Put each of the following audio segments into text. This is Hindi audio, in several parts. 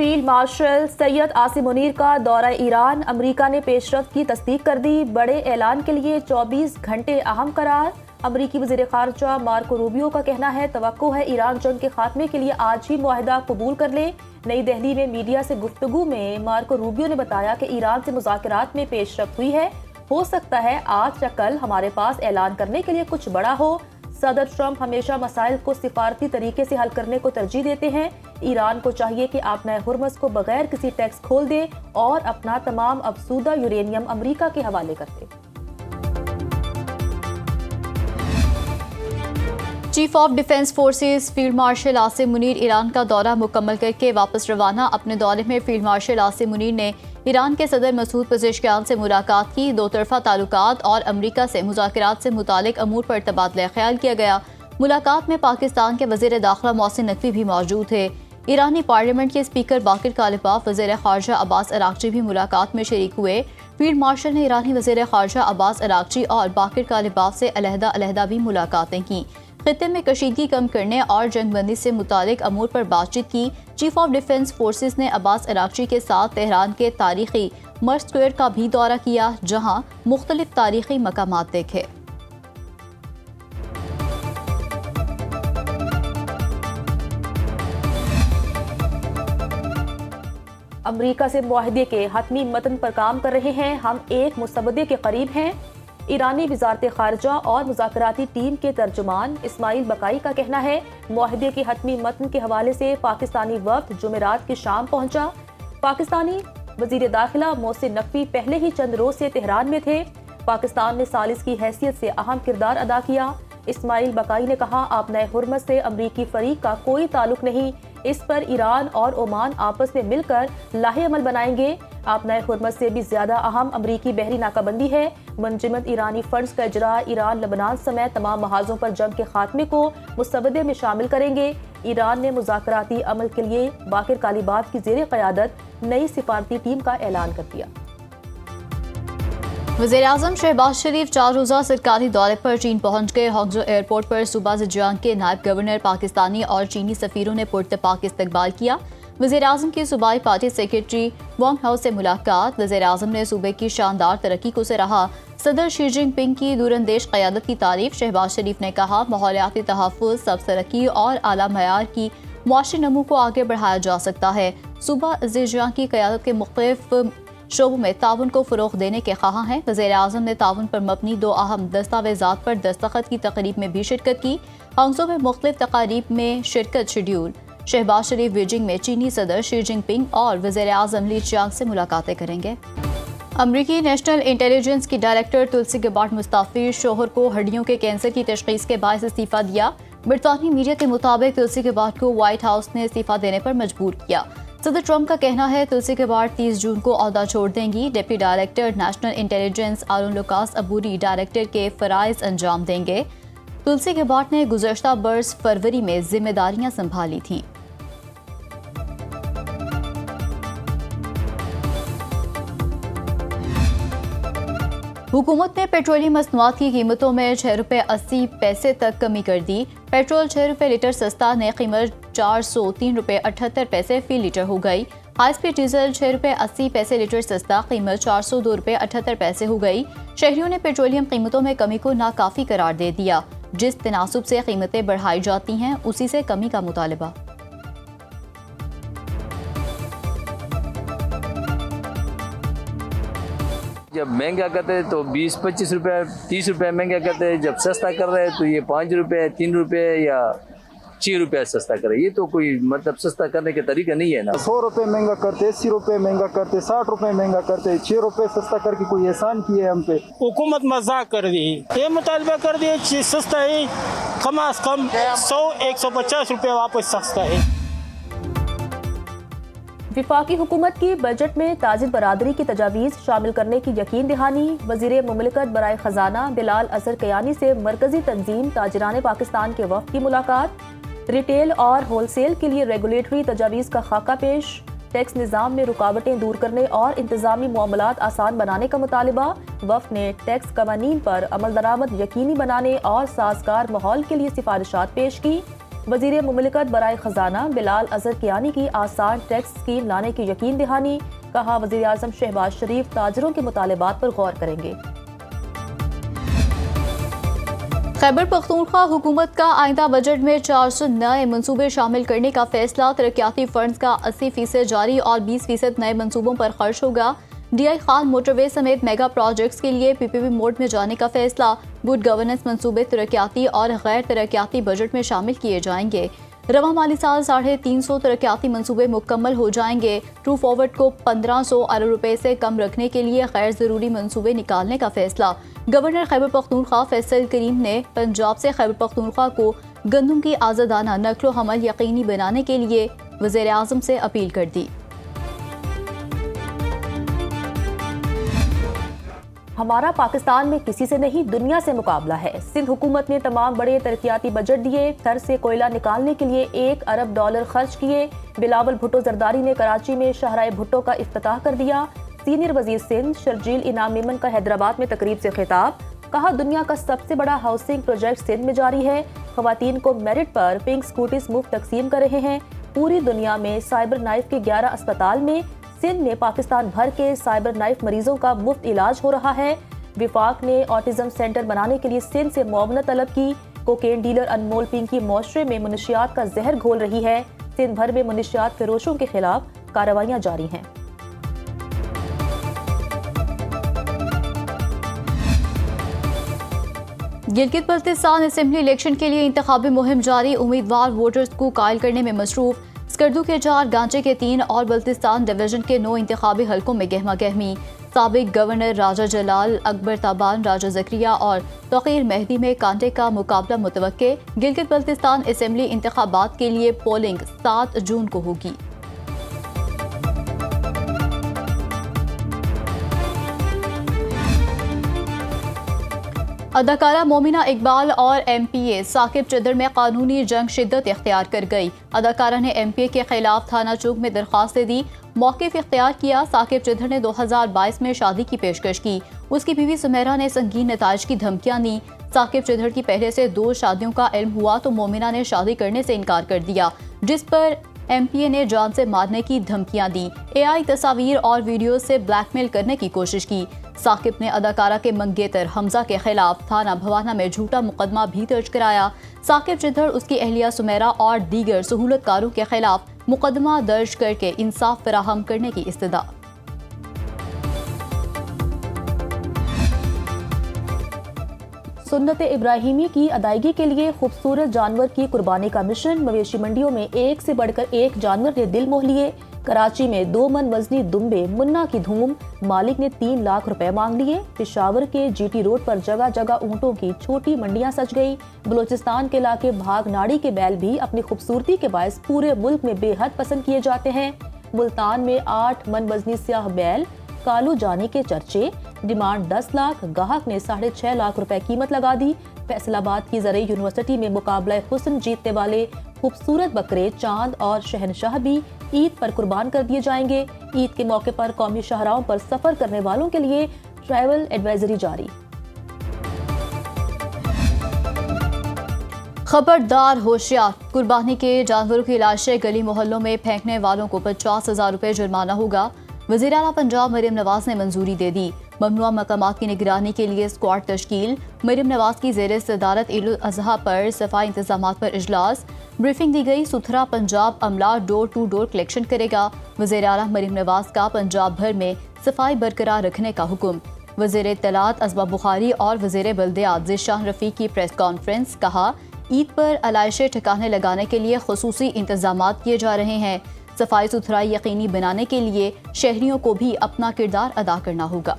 फील्ड मार्शल सैयद आसिम मुनीर का दौरा ईरान, अमेरिका ने पेशरफ्त की तस्दीक कर दी। बड़े ऐलान के लिए 24 घंटे अहम करार। अमरीकी वज़ीर ख़ारजा मार्को रूबियो का कहना है तवक्को है ईरान जंग के खात्मे के लिए आज ही मुआहिदा कबूल कर ले। नई दिल्ली में मीडिया से गुफ्तगू में मार्को रूबियो ने बताया कि ईरान से मुज़ाकरात में पेशरफ्त हुई है। हो सकता है आज या कल हमारे पास ऐलान करने के लिए कुछ बड़ा हो। सदर ट्रंप हमेशा मसाइल को सिफारती तरीके से हल करने को तरजीह देते हैं। ईरान को चाहिए कि आपना हुर्मस को बगैर किसी टैक्स खोल दे और अपना तमाम अफसूदा यूरेनियम अमेरिका के हवाले कर दे। Chief of defence forces field marshal Asim Munir Iran का दौरा मुकम्मल करके वापस रवाना। अपने दौरे में फील्ड मार्शल आसिम मुनीर ने ईरान के सदर मसूद पेज़ेश्कियान से मुलाकात की। दो तरफा ताल्लुकात और अमरीका से मुज़ाकरात से मुतालिक अमूर पर तबादला ख्याल किया गया। मुलाकात में पाकिस्तान के वज़ीर दाखिला मोहसिन नकवी भी मौजूद थे। ईरानी पार्लियामेंट के स्पीकर बाकिर कालिबाफ, वज़ीर ख़ारजा अब्बास अराग़ची भी मुलाकात में शरीक हुए। फील्ड मार्शल ने ईरानी वज़ीर ख़ारजा अब्बास अराग़ची और बाकिर कालिबाफ से अलहदा भी मुलाकातें की। खित्ते में कशीदगी कम करने और जंगबंदी से मुतालिक अमूर पर बातचीत की। चीफ ऑफ डिफेंस फोर्सेस ने अब्बास अराग़ची के साथ तेहरान के तारीखी मर्ज स्क्वायर का भी दौरा किया, जहां मुख्तलिफ तारीखी मकामात देखे। अमेरिका से मुआहदे के हतमी मतन पर काम कर रहे हैं, हम एक मुसवदे के करीब हैं। ईरानी वज़ारत ख़ारजा और मुज़ाकराती टीम के तर्जुमान इस्माइल बकाई का कहना है मुआहदे के हतमी मतन के हवाले से पाकिस्तानी वफ़द जुमेरात की शाम पहुंचा। पाकिस्तानी वज़ीर दाखिला मोहसिन नकवी पहले ही चंद रोज से तेहरान में थे। पाकिस्तान ने सालिस की हैसियत से अहम किरदार अदा किया। इस्माइल बकाई ने कहा आप नए हुर्मस से अमरीकी फरीक का कोई ताल्लुक नहीं, इस पर ईरान और ओमान आपस में मिलकर लाहे अमल बनाएंगे। आप नए हुर्मस से भी ज्यादा अहम अमरीकी बहरी नाकाबंदी है। मुंजमद ईरानी फंड्स का इजरा ईरान लबनान समेत तमाम महाजों पर जंग के खात्मे को मुसवदे में शामिल करेंगे। ईरान ने मुज़ाकराती अमल के लिए बाकिर कालिबाफ की ज़ेरे क़यादत नई सिफारती टीम का ऐलान कर दिया। वज़ीर-ए-आज़म शहबाज शरीफ 4 रोज़ा सरकारी दौरे पर चीन पहुंच गए। हॉन्गझो एयरपोर्ट पर सूबा ज़ेजियांग के नायब गवर्नर, पाकिस्तानी और चीनी सफ़ीरों ने पुरतपाक इस्तकबाल किया। वज़ीर-ए-आज़म की सूबाई पार्टी सेक्रेटरी वांग हाउ से मुलाकात। वज़ीर-ए-आज़म ने सूबे की शानदार तरक्की को सराहा। सदर शी जिनपिंग की दूरंदेश क़यादत की तारीफ। शहबाज शरीफ ने कहा माहौलियाती तहफ़्फ़ुज़, सब तरक्की और आला मयार की मुआशी नमू को आगे बढ़ाया जा सकता है। सूबा ज़ेजियांग की क़यादत के मुख्तलिफ शोबों में ताउन को फ़रोग़ देने के ख़्वाह हैं। वज़ीर-ए-आज़म ने ताउन पर मबनी 2 अहम दस्तावेज़ात पर दस्तखत की तक़रीब में भी शिरकत की। हांगझो में मुख्तलिफ तक़ारीब में शिरकत शेड्यूल। शहबाज शरीफ बीजिंग में चीनी सदर शी जिनपिंग और वज़ीर-ए-आज़म ली चियांग से मुलाकातें करेंगे। अमरीकी नेशनल इंटेलिजेंस की डायरेक्टर तुलसी गबार्ड मुस्ताफ़ी शोहर को हड्डियों के कैंसर की तशख़ीस के बायस इस्तीफ़ा दिया। बरतानी मीडिया के मुताबिक तुलसी गबार्ड को व्हाइट हाउस ने इस्तीफ़ा देने पर मजबूर किया। सदर ट्रंप का कहना है तुलसी गबार्ड 30 जून को ओहदा छोड़ देंगी। Deputy director national intelligence Aaron Lukas अबूरी डायरेक्टर के फ़राइज़ अंजाम देंगे। तुलसी गबार्ड ने गुज़श्ता बरस फरवरी में जिम्मेदारियां संभाली थीं। हुकूमत ने पेट्रोलियम मसनूआत की कीमतों में 6 रुपये 80 पैसे तक कमी कर दी। पेट्रोल 6 रुपये लीटर सस्ता, नई कीमत 403 रुपये 78 पैसे फी लीटर हो गई। हाई स्पीड डीजल 6 रुपये 80 पैसे लीटर सस्ता, कीमत 402 रुपये 78 पैसे हो गई। शहरियों ने पेट्रोलियम कीमतों में कमी को नाकाफी करार दे दिया। जिस तनासुब से कीमतें बढ़ाई जाती हैं उसी से कमी का मुतालबा। जब महंगा करते हैं तो 20-25 रुपये 30 रुपये महंगा करते हैं, जब सस्ता कर रहे हैं तो ये 5 रुपये 3 रुपये या 6 रुपये सस्ता करे। ये तो कोई मतलब सस्ता करने के तरीका नहीं है ना। 100 रुपये महंगा करते, 80 रुपये महंगा करते, 60 रुपये महंगा करते, 6 रुपये सस्ता करके कोई एहसान किए हम पे। हुकूमत मजाक कर दी, ये मुतालबा कर दिए चीज सस्ता है, कम अज कम 100-150 रुपये वापस सस्ता है। विफाकी हुकूमत की बजट में ताजिर बरादरी की तजावीज़ शामिल करने की यकीन दहानी। वज़ीर मुमलिकत बराए ख़जाना बिलाल अज़हर कयानी से मरकज़ी तंजीम ताजिरान पाकिस्तान के वफ़द की मुलाकात। रिटेल और होलसेल के लिए रेगुलेटरी तजावीज़ का खाका पेश। टैक्स निज़ाम में रुकावटें दूर करने और इंतज़ामी मामलात आसान बनाने का मुतालबा। वफ़द ने टैक्स कवानीन पर अमल दरामद यकीनी बनाने और साजगार माहौल के लिए सिफारिशात पेश की। वजीर मुमलिकत बराए खजाना बिलाल अजहर कियानी की आसान टैक्स स्कीम लाने की यकीन दहानी। कहा वजीर आजम शहबाज शरीफ ताजरों के मुतालबात पर गौर करेंगे। खैबर पख्तूनख्वा हुकूमत का आइंदा बजट में 400 नए मंसूबे शामिल करने का फैसला। तरक्याती फंड्स का 80% जारी और 20% नए मंसूबों पर खर्च होगा। DI खान मोटरवे समेत मेगा प्रोजेक्ट्स के लिए PPP मोड में जाने का फैसला। गुड गवर्नेंस मंसूबे तरक्याती और गैर तरक्याती बजट में शामिल किए जाएंगे। रवा माली साल 350 तरक्याती मंसूबे मुकम्मल हो जाएंगे। ट्रू फॉरवर्ड को 1500 अरब रुपए से कम रखने के लिए गैर ज़रूरी मंसूबे निकालने का फैसला। गवर्नर खैबर पख्तूनख्वा फैसल करीम ने पंजाब से खैबर पख्तूनख्वा को गंदम की आज़ादाना नक्लो हमल यकीनी बनाने के लिए वज़ीर आज़म से अपील कर दी। हमारा पाकिस्तान में किसी से नहीं दुनिया से मुकाबला है। सिंध हुकूमत ने तमाम बड़े तरक्याती बजट दिए। थर से कोयला निकालने के लिए $1 अरब खर्च किए। बिलावल भुट्टो जरदारी ने कराची में शाहराह भुट्टो का इफ्तिताह कर दिया। सीनियर वजीर सिंध शर्जील इनाम मेमन का हैदराबाद में तकरीब से खिताब। कहा दुनिया का सबसे बड़ा हाउसिंग प्रोजेक्ट सिंध में जारी है। खवातीन को मेरिट पर पिंक स्कूटीज मुफ्त तकसीम कर रहे हैं। पूरी दुनिया में साइबर नाइफ के 11 अस्पताल में सिंध में पाकिस्तान भर के साइबर नाइफ मरीजों का मुफ्त इलाज हो रहा है। विफाक ने ऑटिज्म सेंटर बनाने के लिए सिंध से मुआवनत तलब की। कोकेन डीलर अनमोल पिंकी मुआशरे में मुनशियात का जहर घोल रही है। सिंध भर में मुनशियात फरोशों के खिलाफ कार्रवाइयां जारी हैं। गिलगित बल्तिस्तान असेंबली इलेक्शन के लिए इंतखाबी मुहिम जारी। उम्मीदवार वोटर्स को कायल करने में मसरूफ। स्कर्दू के 4, गांचे के 3 और बल्तिस्तान डिवीजन के 9 इंतखाबी हलकों में गहमा गहमी। साबिक गवर्नर राजा जलाल, अकबर ताबान, राजा जकरिया और तौकीर मेहदी में कांटे का मुकाबला मुतवक्के। गिलगित बल्तिस्तान असेंबली इंतखाबात के लिए पोलिंग 7 जून को होगी। अदाकारा मोमिना इकबाल और MPA साकिब चदर में कानूनी जंग शिद्दत इख्तियार कर गई। अदाकारा ने MPA के खिलाफ थाना चौक में दरख्वास्त दे दी। मौक़िफ़ इख्तियार किया। साकिब चदर ने 2022 में शादी की पेशकश की। उसकी बीवी सुमेरा ने संगीन नताइज की धमकियां दी। साकिब चदर की पहले से 2 शादियों का इल्म हुआ तो मोमिना ने शादी करने से इनकार कर दिया, जिस पर MPA ने जान से मारने की धमकियां दी। AI तस्वीर और वीडियो से ब्लैकमेल करने की कोशिश की। साकिब ने अदाकारा के मंगेतर हमजा के खिलाफ थाना भवाना में झूठा मुकदमा भी दर्ज कराया। साकिब चिद्धड़, उसकी अहलिया सुमेरा और दीगर सहूलतकारों के खिलाफ मुकदमा दर्ज करके इंसाफ फराहम करने की इस्तदा। सुन्नत इब्राहिमी की अदायगी के लिए खूबसूरत जानवर की कुर्बानी का मिशन। मवेशी मंडियों में एक से बढ़कर एक जानवर ने दिल मोह लिए। कराची में 2 मन वजनी दुम्बे मुन्ना की धूम। मालिक ने 3 लाख रुपए मांग लिए। पेशावर के GT रोड पर जगह जगह ऊँटों की छोटी मंडियां सज गई। बलोचिस्तान के इलाके भागनाड़ी के बैल भी अपनी खूबसूरती के बायस पूरे मुल्क में बेहद पसंद किए जाते हैं। मुल्तान में 8 मन वजनी स्याह बैल कालू जानी के चर्चे। डिमांड 10 लाख, गाहक ने 6.5 लाख रुपए कीमत लगा दी। फैसलाबाद की ज़रई यूनिवर्सिटी में मुकाबला हुस्न जीतने वाले खूबसूरत बकरे चांद और शहनशाह भी ईद पर कुर्बान कर दिए जाएंगे। ईद के मौके पर कौमी शाहराहों पर सफर करने वालों के लिए ट्रैवल एडवाइजरी जारी। खबरदार होशियार, कुर्बानी के जानवरों की लाशें गली मोहल्लों में फेंकने वालों को 50,000 रुपए जुर्माना होगा। वज़ीर आला पंजाब मरियम नवाज ने मंजूरी दे दी। ममनुआ मकामात की निगरानी के लिए स्क्वाड तश्कील। मरियम नवाज की ज़ेर सदारत ईद उल अज़हा पर सफाई इंतजामात पर इजलास। ब्रीफिंग दी गई। सुथरा पंजाब अमला डोर टू डोर कलेक्शन करेगा। वज़ीर आला मरियम नवाज का पंजाब भर में सफाई बरकरार रखने का हुक्म। वज़ीर इत्तलात असबा बुखारी और वज़ीर बल्दियात ज़िशान रफ़ीक की प्रेस कॉन्फ्रेंस। कहा, ईद पर अलाइशे ठिकाने लगाने के लिए खुसूसी इंतजामात किए जा रहे हैं। सफाई सुथराई यकीनी बनाने के लिए शहरियों को भी अपना किरदार अदा करना होगा।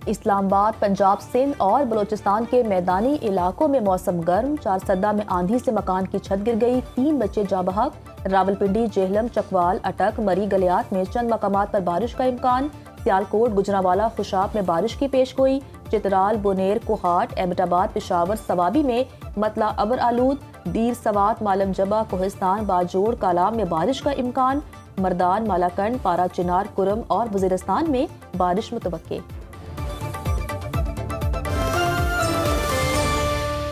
इस्लामाबाद, पंजाब, सिंध और बलोचिस्तान के मैदानी इलाकों में मौसम गर्म। 4 सद्दा में आंधी से मकान की छत गिर गई। 3 बच्चे जाँ बहक। रावलपिंडी, जेहलम, चकवाल, अटक, मरी, गलियात में चंद मकामात पर बारिश का इम्कान। सियालकोट, गुजरांवाला, खुशाब में बारिश की पेश गोई। चित्राल, बुनेर, कोहाट, एबटाबाद, पेशावर, सवाबी में मतला अबर आलूद। दीर सवात, मालम जबा, कोहिस्तान, बाजोड़, कालाम में बारिश का इम्कान। मर्दान, मालाकंड, पारा चिनार, कुरम और वजीरस्तान में बारिश मुतवक्के।